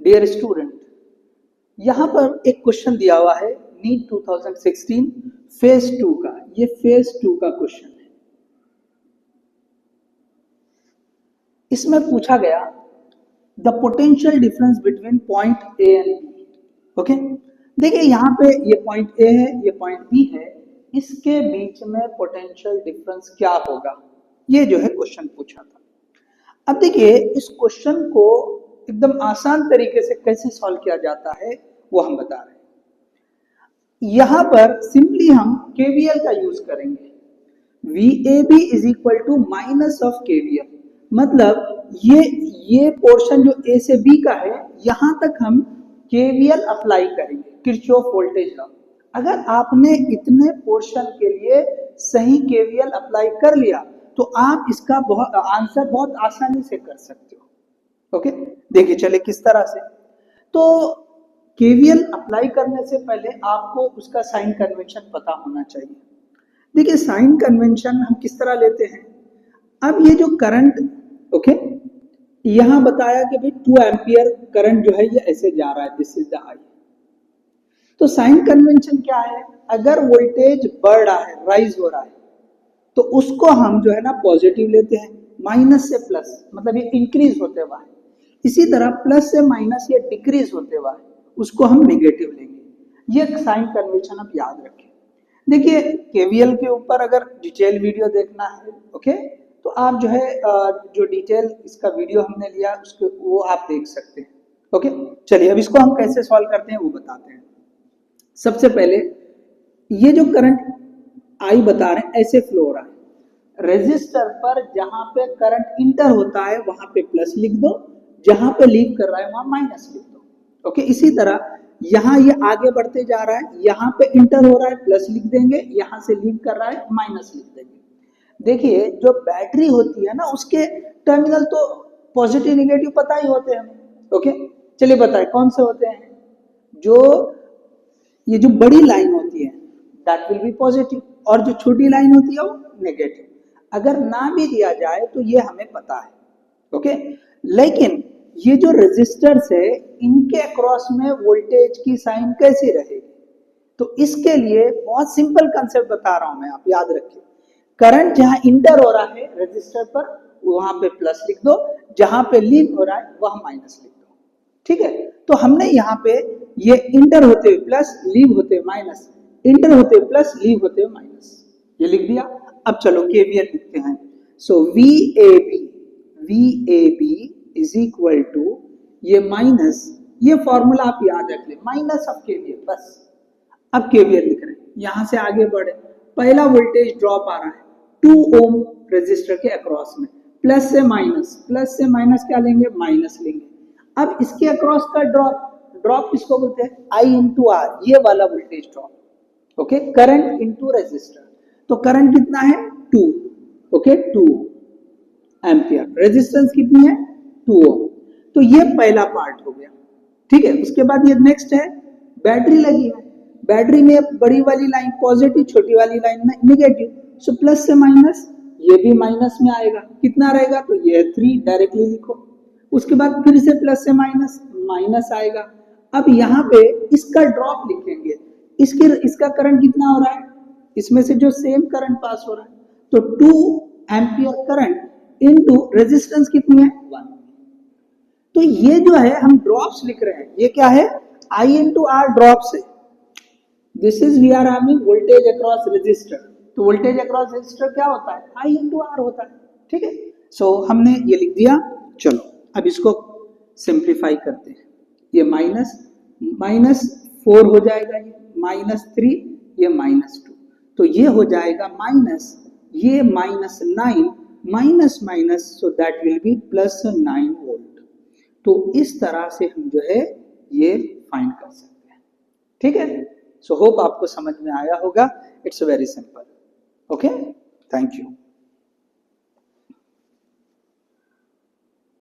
Dear student, यहां पर एक क्वेश्चन दिया हुआ है नीट 2016 फेज 2 का। ये फेज 2 का क्वेश्चन है। इसमें पूछा गया the potential difference between point A and B. Okay, देखिए यहां पे ये पॉइंट ए है, ये पॉइंट बी है, इसके बीच में पोटेंशियल डिफरेंस क्या होगा, ये जो है क्वेश्चन पूछा था। अब देखिए इस क्वेश्चन को एकदम आसान तरीके से कैसे सॉल्व किया जाता है वो हम बता रहे हैं। यहां पर सिंपली हम केवीएल का यूज करेंगे। VAB is equal to minus of KVL, मतलब ये पोर्शन जो ए से बी का है, यहां तक हम केवीएल अप्लाई करेंगे, किरचॉफ वोल्टेज लॉ। अगर आपने इतने पोर्शन के लिए सही केवीएल अप्लाई कर लिया तो आप इसका आंसर बहुत आसानी से कर सकते हो। ओके, देखिए चले किस तरह से। तो केवीएल अप्लाई करने से पहले आपको उसका साइन कन्वेंशन पता होना चाहिए। देखिए साइन कन्वेंशन हम किस तरह लेते हैं। अब ये जो करंट, ओके, यहां बताया कि भाई 2 एम्पियर करंट जो है ये ऐसे जा रहा है, दिस इज द आई। तो साइन कन्वेंशन क्या है, अगर वोल्टेज बढ़ रहा है, राइज हो रहा है, तो उसको हम जो है ना पॉजिटिव लेते हैं, माइनस से प्लस मतलब ये इंक्रीज होते हुआ है। इसी तरह प्लस से माइनस ये डिक्रीज होते हुआ है, उसको हम नेगेटिव लेंगे। ये साइन कन्वेंशन आप याद रखें। देखिए केवीएल के ऊपर अगर डिटेल वीडियो देखना है, ओके, तो आप जो है जो डिटेल इसका वीडियो हमने लिया उसके वो आप देख सकते हैं। ओके, चलिए अब इसको हम कैसे सॉल्व करते हैं वो बताते हैं। सबसे पहले ये जो करंट आई बता रहे हैं ऐसे फ्लो हो रहा है। रेजिस्टर पर जहां पे करंट इंटर होता है वहां पे प्लस लिख दो, जहां पे लीव कर रहा है वहां माइनस लिख दो। ओके, इसी तरह यहां ये आगे बढ़ते जा रहा है, यहां पे इंटर हो रहा है प्लस लिख देंगे, यहां से लीव कर रहा है माइनस लिख देंगे। देखिए जो बैटरी होती है ना उसके टर्मिनल तो पॉजिटिव नेगेटिव पता ही होते हैं। ओके, चलिए बताएं कौन से होते हैं। जो ये जो बड़ी लाइन होती है दैट विल बी पॉजिटिव, और जो छोटी लाइन होती है वो नेगेटिव। अगर ना भी दिया जाए तो ये हमें पता है। ओके, लेकिन ये जो रेजिस्टर्स है इनके अक्रॉस में वोल्टेज की साइन कैसी रहेगी, तो इसके लिए बहुत सिंपल कंसेप्ट बता रहा हूं मैं, आप याद रखिए। करंट जहां इंटर हो रहा है रेजिस्टर पर वहां पे प्लस लिख दो, जहां पे लीव हो रहा है वहां माइनस लिख दो। ठीक है, तो हमने यहाँ पे ये इंटर होते हुए प्लस, लीव होते हुए माइनस, इंटर होते हुए प्लस, लीव होते हुए माइनस, ये लिख दिया। अब चलो केवीएल लिखते हैं। सो VAB इज इक्वल टू ये माइनस, ये फॉर्मूला आप याद रख ले, माइनस ऑफ केवीएल, बस। अब केवीएल लिख रहे हैं, यहां से आगे बढ़े, पहला वोल्टेज ड्रॉप आ रहा है 2 ओम रेजिस्टर के अक्रॉस में, प्लस से माइनस क्या लेंगे, माइनस लेंगे। अब इसके अक्रॉस का ड्रॉप किसको बोलते हैं, आई इंटू आर, ये वाला voltage drop. Okay, current into resistor, तो करंट कितना है 2, ओके 2 एम्पियर, रेजिस्टेंस कितनी है 2 ओम। तो ये पहला पार्ट हो गया। ठीक है, उसके बाद ये नेक्स्ट है बैटरी लगी है, बैटरी में बड़ी वाली लाइन पॉजिटिव, छोटी वाली लाइन में नेगेटिव, सो प्लस से माइनस, ये भी माइनस में आएगा, कितना रहेगा, तो ये 3 डायरेक्टली लिखो। उसके बाद फिर से प्लस से माइनस, माइनस आएगा। अब यहाँ पे इसका ड्रॉप लिखेंगे, इसका करंट कितना हो रहा है, इसमें से जो सेम करंट पास हो रहा है, तो 2 एम्पियर करंट इनटू रेजिस्टेंस कितनी है 1। तो ये जो है हम ड्रॉप्स लिख रहे हैं, ये क्या है आई इंटू आर ड्रॉप्स है। This is we are having voltage across resistor, तो वोल्टेज अक्रॉस रेजिस्टर क्या होता है, आई इंटू आर होता है। ठीक है, सो हमने ये लिख दिया। चलो अब इसको सिंप्लीफाई करते हैं, ये -4 हो जाएगा, ये -3, ये -2, तो ये हो जाएगा माइनस, ये -9 minus minus, so that will be +9 volt. तो इस तरह से हम जो है ये फाइंड कर सकते हैं। ठीक है, सो होप आपको समझ में आया होगा। It's very simple. Okay, thank you.